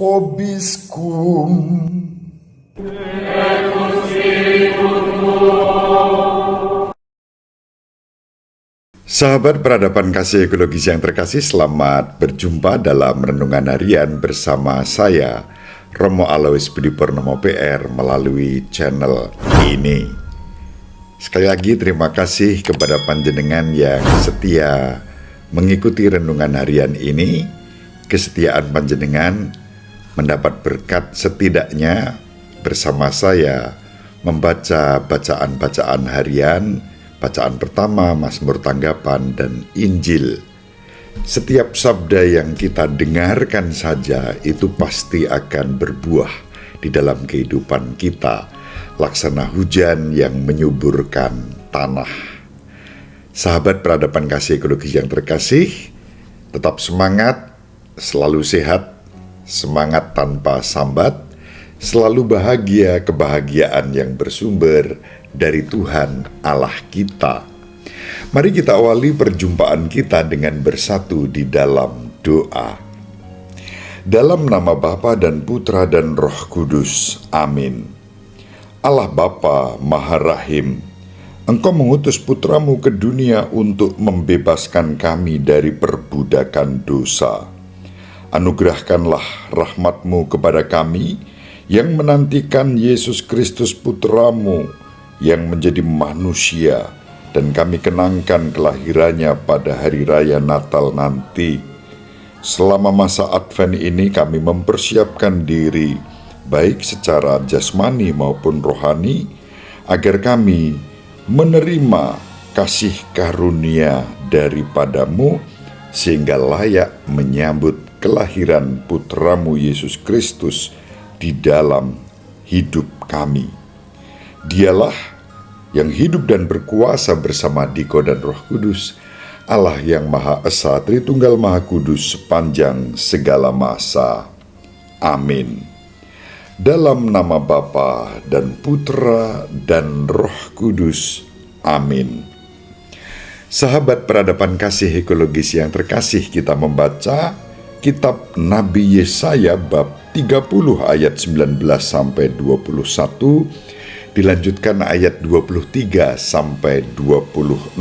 vobiscum. Sahabat peradaban kasih ekologis yang terkasih, selamat berjumpa dalam Renungan Harian bersama saya, Romo Alois Budi Purnomo PR, melalui channel ini. Sekali lagi terima kasih kepada panjenengan yang setia mengikuti Renungan Harian ini. Kesetiaan panjenengan mendapat berkat setidaknya bersama saya membaca bacaan-bacaan harian. Bacaan pertama, Mazmur Tanggapan, dan Injil. Setiap sabda yang kita dengarkan saja itu pasti akan berbuah di dalam kehidupan kita, laksana hujan yang menyuburkan tanah. Sahabat peradaban kasih ekologis yang terkasih, tetap semangat, selalu sehat, semangat tanpa sambat, selalu bahagia, kebahagiaan yang bersumber dari Tuhan Allah kita. Mari kita awali perjumpaan kita dengan bersatu di dalam doa. Dalam nama Bapa dan Putra dan Roh Kudus. Amin. Allah Bapa Maha Rahim, Engkau mengutus Putramu ke dunia untuk membebaskan kami dari perbudakan dosa. Anugerahkanlah rahmat-Mu kepada kami yang menantikan Yesus Kristus Putramu yang menjadi manusia, dan kami kenangkan kelahirannya pada hari raya Natal nanti. Selama masa Advent ini kami mempersiapkan diri, baik secara jasmani maupun rohani, agar kami menerima kasih karunia daripada-Mu, sehingga layak menyambut kelahiran Putramu Yesus Kristus di dalam hidup kami. Dialah yang hidup dan berkuasa bersama Diko dan Roh Kudus, Allah yang Maha Esa, Tritunggal Maha Kudus sepanjang segala masa. Amin. Dalam nama Bapa dan Putra dan Roh Kudus. Amin. Sahabat peradaban kasih ekologis yang terkasih, kita membaca Kitab Nabi Yesaya bab 30 ayat 19 sampai 21, dilanjutkan ayat 23 sampai 26.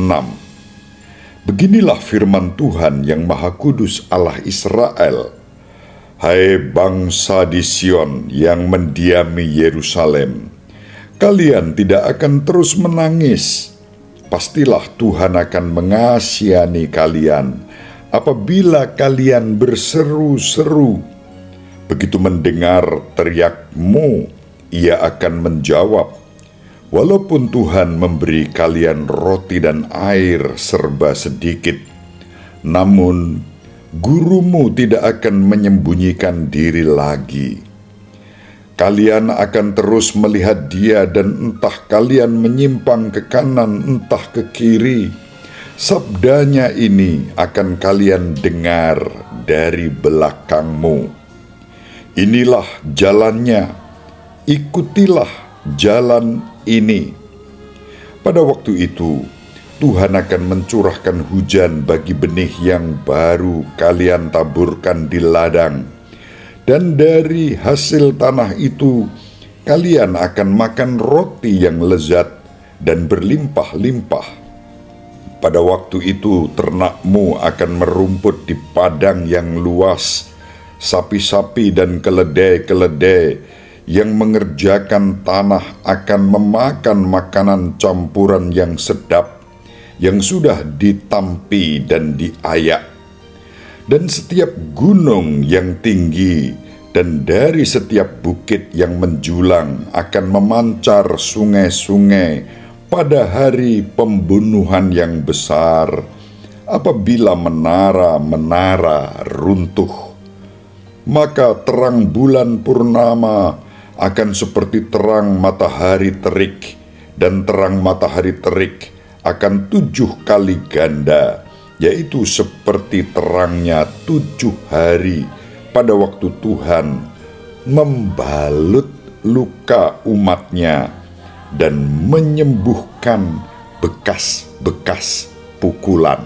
Beginilah firman Tuhan yang Maha Kudus Allah Israel. Hai bangsa di Sion yang mendiami Yerusalem, kalian tidak akan terus menangis. Pastilah Tuhan akan mengasihani kalian apabila kalian berseru-seru. Begitu mendengar teriakmu, Ia akan menjawab. Walaupun Tuhan memberi kalian roti dan air serba sedikit, namun gurumu tidak akan menyembunyikan diri lagi. Kalian akan terus melihat Dia, dan entah kalian menyimpang ke kanan entah ke kiri, sabdanya ini akan kalian dengar dari belakangmu. Inilah jalannya, ikutilah jalan ini. Pada waktu itu, Tuhan akan mencurahkan hujan bagi benih yang baru kalian taburkan di ladang. Dan dari hasil tanah itu, kalian akan makan roti yang lezat dan berlimpah-limpah. Pada waktu itu ternakmu akan merumput di padang yang luas, sapi-sapi dan keledai-keledai yang mengerjakan tanah akan memakan makanan campuran yang sedap, yang sudah ditampi dan diayak. Dan setiap gunung yang tinggi dan dari setiap bukit yang menjulang akan memancar sungai-sungai pada hari pembunuhan yang besar, apabila menara-menara runtuh. Maka terang bulan purnama akan seperti terang matahari terik, dan terang matahari terik akan 7 kali ganda, yaitu seperti terangnya 7 hari pada waktu Tuhan membalut luka umatnya dan menyembuhkan bekas-bekas pukulan.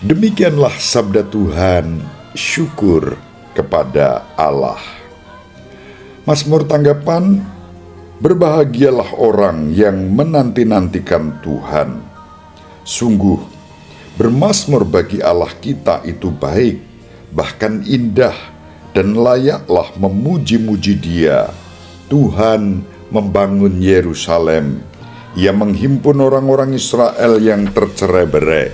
Demikianlah sabda Tuhan. Syukur kepada Allah. Mazmur tanggapan, berbahagialah orang yang menanti-nantikan Tuhan. Sungguh, bermazmur bagi Allah kita itu baik, bahkan indah, dan layaklah memuji-muji Dia. Tuhan membangun Yerusalem. Ia menghimpun orang-orang Israel yang tercerai-berai.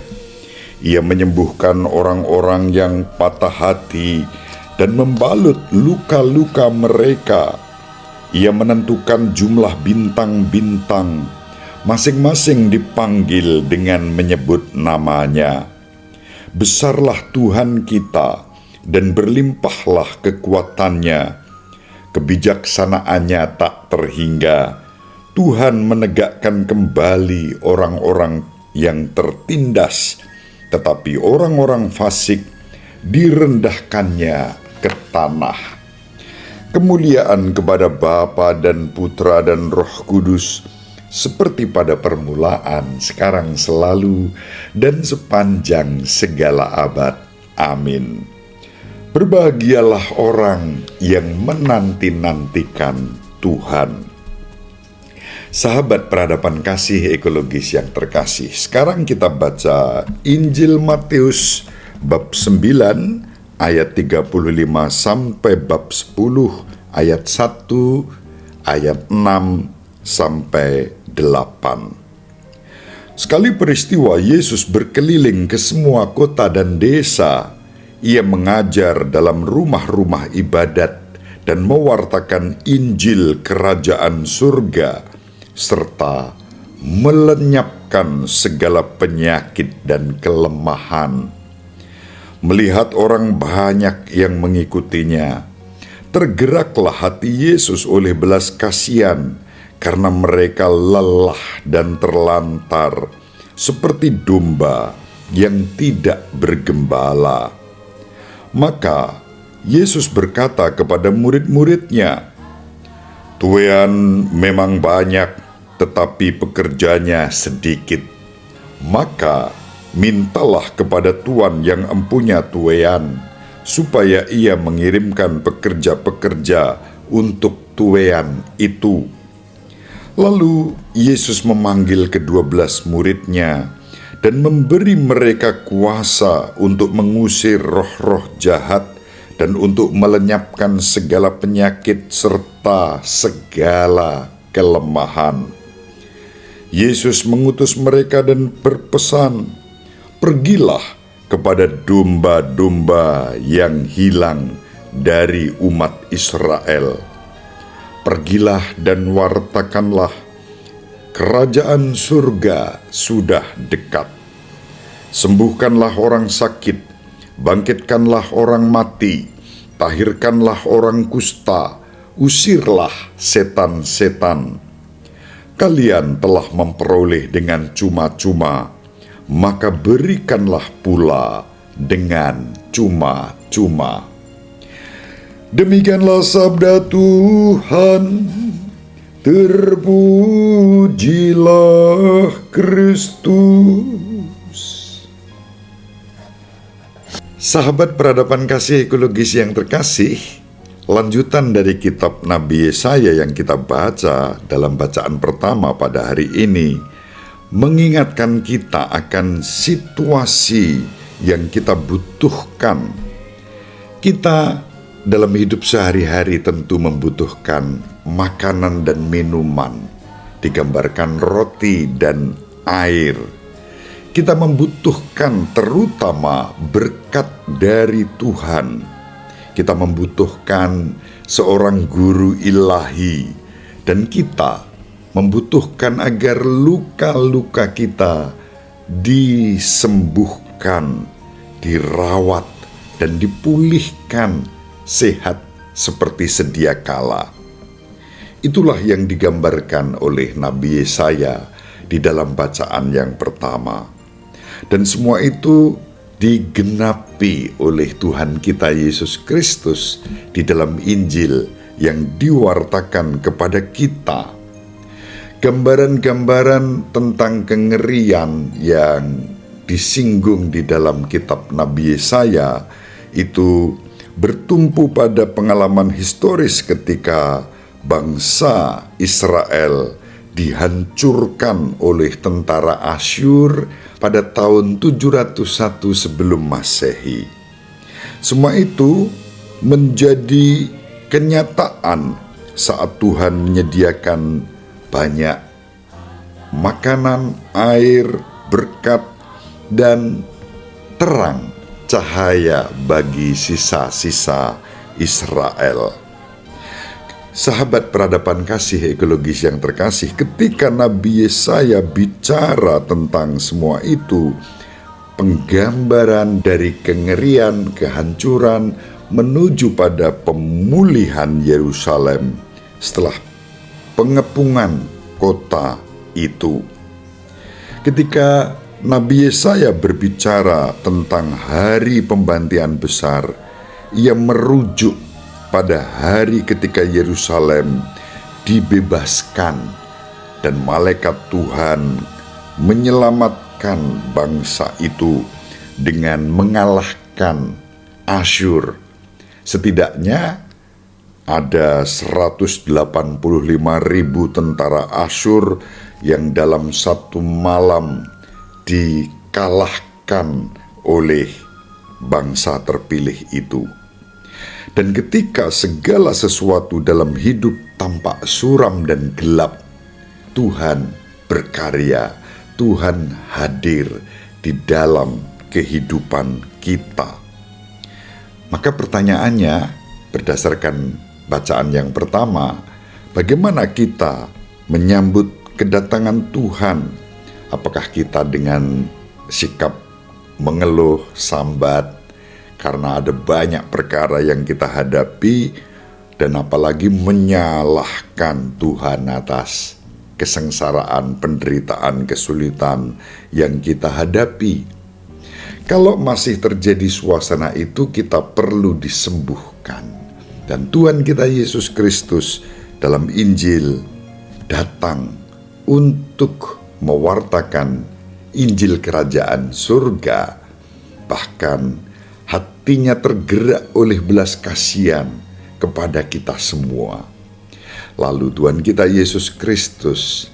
Ia menyembuhkan orang-orang yang patah hati dan membalut luka-luka mereka. Ia menentukan jumlah bintang-bintang, masing-masing dipanggil dengan menyebut namanya. Besarlah Tuhan kita, dan berlimpahlah kekuatannya. Kebijaksanaannya tak terhingga. Tuhan menegakkan kembali orang-orang yang tertindas, tetapi orang-orang fasik direndahkannya ke tanah. Kemuliaan kepada Bapa dan Putra dan Roh Kudus, seperti pada permulaan, sekarang, selalu, dan sepanjang segala abad. Amin. Berbahagialah orang yang menanti-nantikan Tuhan. Sahabat peradaban kasih ekologis yang terkasih, sekarang kita baca Injil Matius bab 9 ayat 35 sampai bab 10 ayat 1, ayat 6 sampai 8. Sekali peristiwa Yesus berkeliling ke semua kota dan desa. Ia mengajar dalam rumah-rumah ibadat dan mewartakan Injil kerajaan surga, serta melenyapkan segala penyakit dan kelemahan. Melihat orang banyak yang mengikutinya, tergeraklah hati Yesus oleh belas kasihan, karena mereka lelah dan terlantar, seperti domba yang tidak bergembala. Maka Yesus berkata kepada murid-muridnya, "Tuaian memang banyak, tetapi pekerjanya sedikit. Maka mintalah kepada Tuan yang empunya tuaian, supaya ia mengirimkan pekerja-pekerja untuk tuaian itu." Lalu Yesus memanggil ke-12 muridnya dan memberi mereka kuasa untuk mengusir roh-roh jahat dan untuk melenyapkan segala penyakit serta segala kelemahan. Yesus mengutus mereka dan berpesan, "Pergilah kepada domba-domba yang hilang dari umat Israel. Pergilah dan wartakanlah, kerajaan surga sudah dekat. Sembuhkanlah orang sakit, bangkitkanlah orang mati, tahirkanlah orang kusta, usirlah setan-setan. Kalian telah memperoleh dengan cuma-cuma, maka berikanlah pula dengan cuma-cuma." Demikianlah sabda Tuhan. Terpujilah Kristus. Sahabat peradaban kasih ekologis yang terkasih, lanjutan dari kitab Nabi Yesaya yang kita baca dalam bacaan pertama pada hari ini mengingatkan kita akan situasi yang kita butuhkan. Kita dalam hidup sehari-hari tentu membutuhkan makanan dan minuman, digambarkan roti dan air. Kita membutuhkan terutama berkat dari Tuhan. Kita membutuhkan seorang guru ilahi, dan kita membutuhkan agar luka-luka kita disembuhkan, dirawat, dan dipulihkan sehat seperti sedia kala. Itulah yang digambarkan oleh Nabi Yesaya di dalam bacaan yang pertama. Dan semua itu digenapi oleh Tuhan kita Yesus Kristus di dalam Injil yang diwartakan kepada kita. Gambaran-gambaran tentang kengerian yang disinggung di dalam kitab Nabi Yesaya itu bertumpu pada pengalaman historis ketika bangsa Israel dihancurkan oleh tentara Asyur pada tahun 701 sebelum Masehi. Semua itu menjadi kenyataan saat Tuhan menyediakan banyak makanan, air, berkat, dan terang cahaya bagi sisa-sisa Israel. Sahabat peradaban kasih ekologis yang terkasih, ketika Nabi Yesaya bicara tentang semua itu, penggambaran dari kengerian, kehancuran, menuju pada pemulihan Yerusalem setelah pengepungan kota itu. Ketika Nabi Yesaya berbicara tentang hari pembantaian besar, ia merujuk pada hari ketika Yerusalem dibebaskan dan malaikat Tuhan menyelamatkan bangsa itu dengan mengalahkan Asyur. Setidaknya ada 185.000 tentara Asyur yang dalam satu malam dikalahkan oleh bangsa terpilih itu. Dan ketika segala sesuatu dalam hidup tampak suram dan gelap, Tuhan berkarya, Tuhan hadir di dalam kehidupan kita. Maka pertanyaannya, berdasarkan bacaan yang pertama, bagaimana kita menyambut kedatangan Tuhan? Apakah kita dengan sikap mengeluh, sambat, karena ada banyak perkara yang kita hadapi, dan apalagi menyalahkan Tuhan atas kesengsaraan, penderitaan, kesulitan yang kita hadapi? Kalau masih terjadi suasana itu, kita perlu disembuhkan. Dan Tuhan kita Yesus Kristus dalam Injil datang untuk mewartakan Injil Kerajaan Surga. Bahkan hatinya tergerak oleh belas kasihan kepada kita semua. Lalu Tuhan kita Yesus Kristus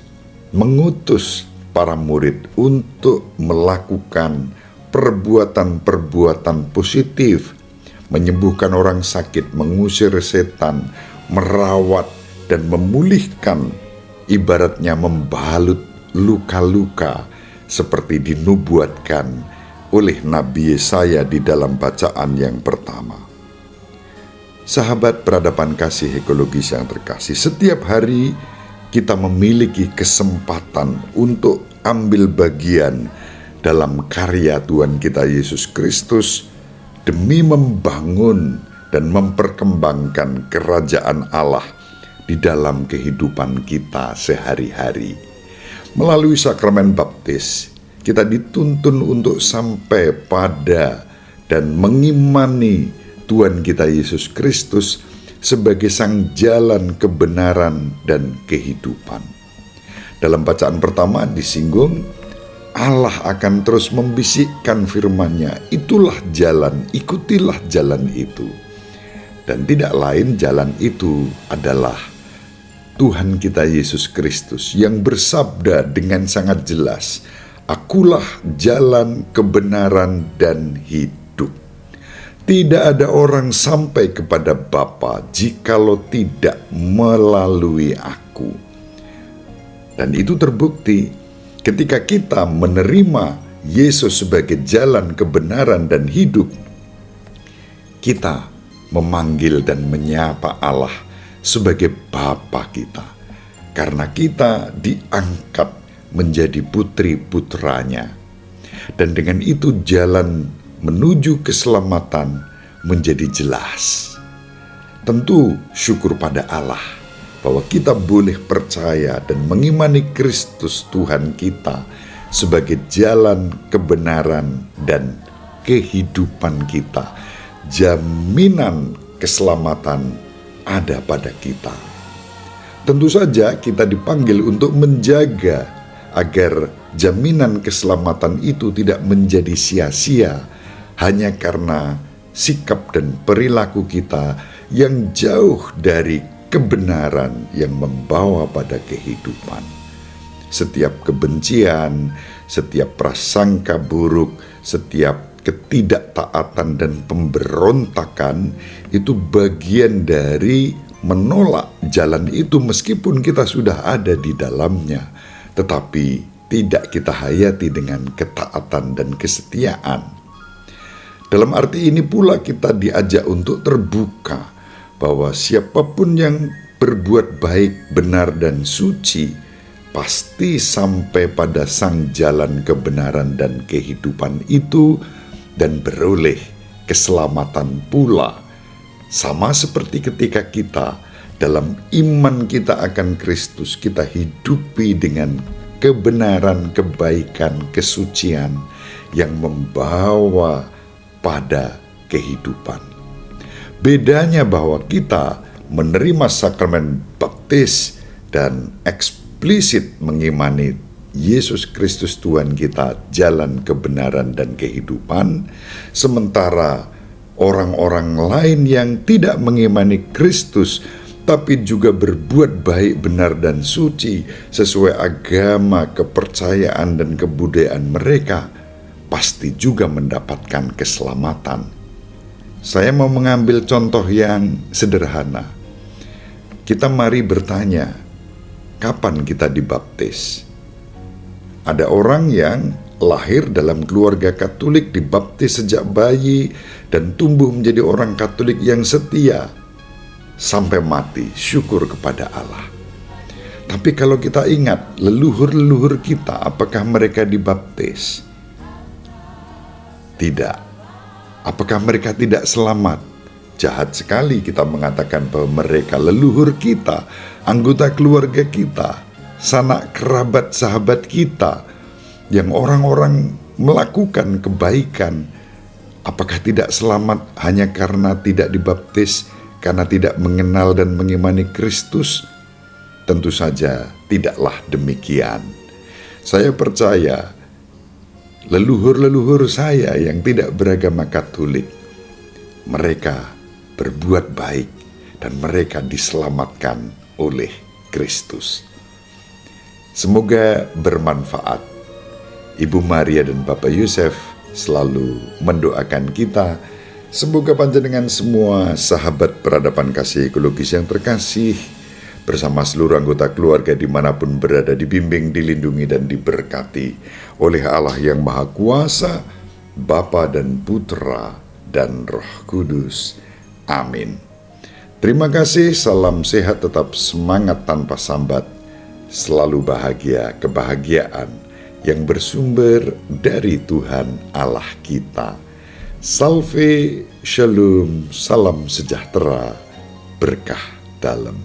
mengutus para murid untuk melakukan perbuatan-perbuatan positif, menyembuhkan orang sakit, mengusir setan, merawat dan memulihkan, ibaratnya membalut luka-luka seperti dinubuatkan oleh Nabi Yesaya di dalam bacaan yang pertama. Sahabat peradaban kasih ekologis yang terkasih, setiap hari kita memiliki kesempatan untuk ambil bagian dalam karya Tuhan kita Yesus Kristus demi membangun dan memperkembangkan kerajaan Allah di dalam kehidupan kita sehari-hari. Melalui sakramen baptis, kita dituntun untuk sampai pada dan mengimani Tuhan kita Yesus Kristus sebagai sang jalan kebenaran dan kehidupan. Dalam bacaan pertama disinggung, Allah akan terus membisikkan firman-Nya, itulah jalan, ikutilah jalan itu. Dan tidak lain jalan itu adalah Tuhan kita Yesus Kristus yang bersabda dengan sangat jelas, akulah jalan, kebenaran, dan hidup. Tidak ada orang sampai kepada Bapa jikalau tidak melalui aku. Dan itu terbukti ketika kita menerima Yesus sebagai jalan kebenaran dan hidup, kita memanggil dan menyapa Allah sebagai Bapa kita, karena kita diangkat menjadi putri-putranya. Dan dengan itu jalan menuju keselamatan menjadi jelas. Tentu syukur pada Allah bahwa kita boleh percaya dan mengimani Kristus Tuhan kita sebagai jalan kebenaran dan kehidupan kita. Jaminan keselamatan ada pada kita. Tentu saja kita dipanggil untuk menjaga agar jaminan keselamatan itu tidak menjadi sia-sia hanya karena sikap dan perilaku kita yang jauh dari kebenaran yang membawa pada kehidupan. Setiap kebencian, setiap prasangka buruk, setiap ketidaktaatan dan pemberontakan itu bagian dari menolak jalan itu meskipun kita sudah ada di dalamnya, tetapi tidak kita hayati dengan ketaatan dan kesetiaan. Dalam arti ini pula kita diajak untuk terbuka bahwa siapapun yang berbuat baik, benar dan suci pasti sampai pada sang jalan kebenaran dan kehidupan itu dan beroleh keselamatan pula. Sama seperti ketika kita dalam iman kita akan Kristus, kita hidupi dengan kebenaran, kebaikan, kesucian yang membawa pada kehidupan. Bedanya bahwa kita menerima sakramen baptis dan eksplisit mengimani Yesus Kristus Tuhan kita, jalan kebenaran dan kehidupan, sementara orang-orang lain yang tidak mengimani Kristus tapi juga berbuat baik, benar dan suci sesuai agama, kepercayaan dan kebudayaan mereka pasti juga mendapatkan keselamatan. Saya mau mengambil contoh yang sederhana. Kita mari bertanya, kapan kita dibaptis? Ada orang yang lahir dalam keluarga Katolik, dibaptis sejak bayi dan tumbuh menjadi orang Katolik yang setia sampai mati, syukur kepada Allah. Tapi kalau kita ingat leluhur-leluhur kita, apakah mereka dibaptis? Tidak. Apakah mereka tidak selamat? Jahat sekali kita mengatakan bahwa mereka leluhur kita, anggota keluarga kita, sanak kerabat sahabat kita, yang orang-orang melakukan kebaikan, apakah tidak selamat hanya karena tidak dibaptis, karena tidak mengenal dan mengimani Kristus? Tentu saja tidaklah demikian. Saya percaya leluhur-leluhur saya yang tidak beragama Katolik, mereka berbuat baik dan mereka diselamatkan oleh Kristus. Semoga bermanfaat. Ibu Maria dan Bapak Yusuf selalu mendoakan kita. Semoga panjenengan semua sahabat peradaban kasih ekologis yang terkasih, bersama seluruh anggota keluarga dimanapun berada, dibimbing, dilindungi dan diberkati oleh Allah yang Maha Kuasa, Bapa dan Putra dan Roh Kudus. Amin. Terima kasih, salam sehat, tetap semangat tanpa sambat, selalu bahagia, kebahagiaan yang bersumber dari Tuhan Allah kita. Salve, shalom, salam sejahtera, berkah dalam.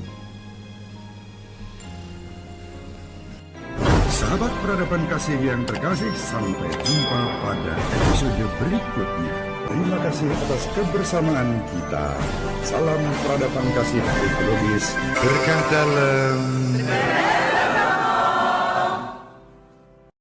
Sahabat peradaban kasih yang terkasih, sampai jumpa pada episode berikutnya. Terima kasih atas kebersamaan kita. Salam peradaban kasih ekologis, berkah dalam.